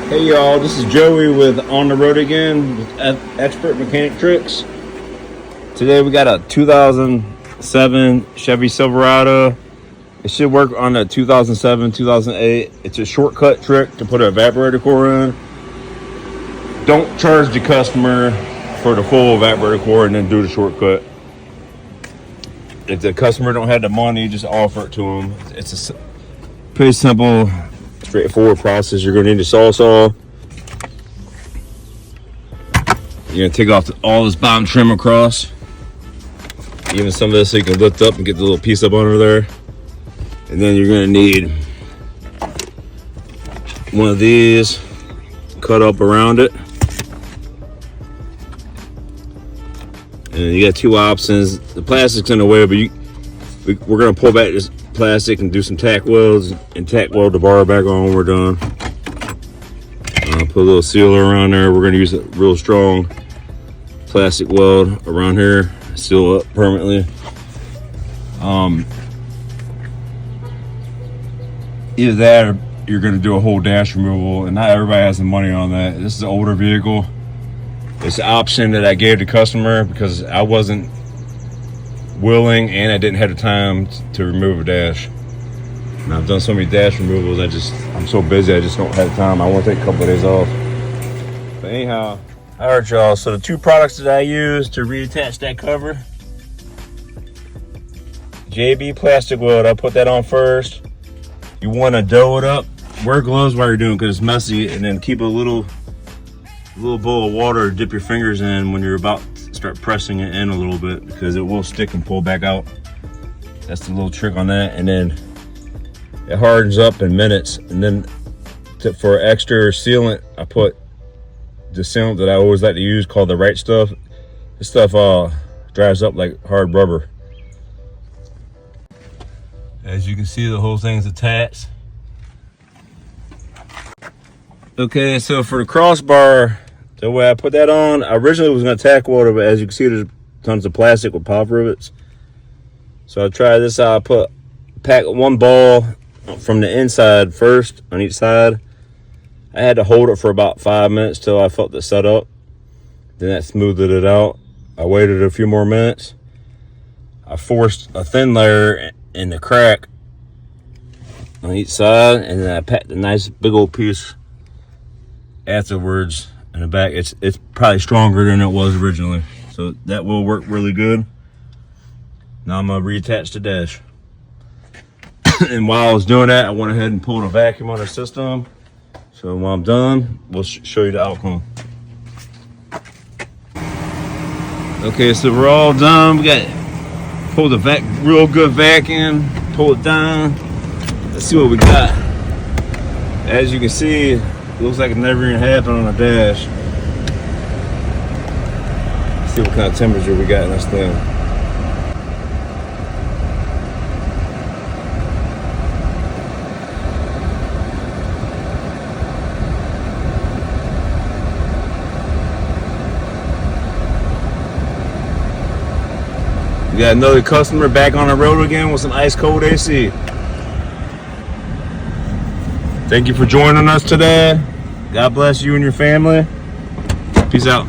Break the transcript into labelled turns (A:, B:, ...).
A: Hey y'all, this is Joey with On the Road Again with Expert Mechanic Tricks. Today we got a 2007 Chevy Silverado. It should work on a 2007, 2008. It's a shortcut trick to put an evaporator core in. Don't charge the customer for the full evaporator core and then do the shortcut. If the customer don't have the money, just offer it to them. It's a pretty simple, straightforward process. You're gonna need a saw. You're gonna take off all this bottom trim across, even some of this so you can lift up and get the little piece up under there. And then you're gonna need one of these, cut up around it. And you got two options. The plastic's in the way, but we're gonna pull back this plastic and do some tack welds and tack weld the bar back on when we're done. Put a little sealer around there. We're gonna use a real strong plastic weld around here, seal up permanently. Either that or you're gonna do a whole dash removal, and not everybody has the money on that. This is an older vehicle. It's an option that I gave the customer because I wasn't willing and I didn't have the time to remove a dash. And I've done so many dash removals, I'm so busy I just don't have time. I want to take a couple of days off. But anyhow, all right y'all, so the two products that I use to reattach that cover, JB plastic weld, I put that on first. You want to dough it up, wear gloves while you're doing it because it's messy, and then keep a little bowl of water to dip your fingers in when you're about to start pressing it in a little bit, because it will stick and pull back out. That's the little trick on that. And then it hardens up in minutes. And then for extra sealant, I put the sealant that I always like to use called the Right Stuff. This stuff dries up like hard rubber. As you can see, the whole thing's attached. Okay, so for the crossbar, the way I put that on, I originally was gonna tack weld it, but as you can see, there's tons of plastic with pop rivets. So I tried this out. I pack one ball from the inside first on each side. I had to hold it for about 5 minutes till I felt it set up. Then that smoothed it out. I waited a few more minutes. I forced a thin layer in the crack on each side, and then I packed a nice big old piece afterwards in the back. It's probably stronger than it was originally, so that will work really good. Now I'm gonna reattach the dash. And while I was doing that, I went ahead and pulled a vacuum on the system. So when I'm done, we'll show you the outcome. Okay, so we're all done. We got pulled the real good vacuum, pull it down. Let's see what we got. As you can see, it looks like it never even happened on a dash. Let's see what kind of temperature we got in this thing. We got another customer back on the road again with some ice cold AC. Thank you for joining us today. God bless you and your family. Peace out.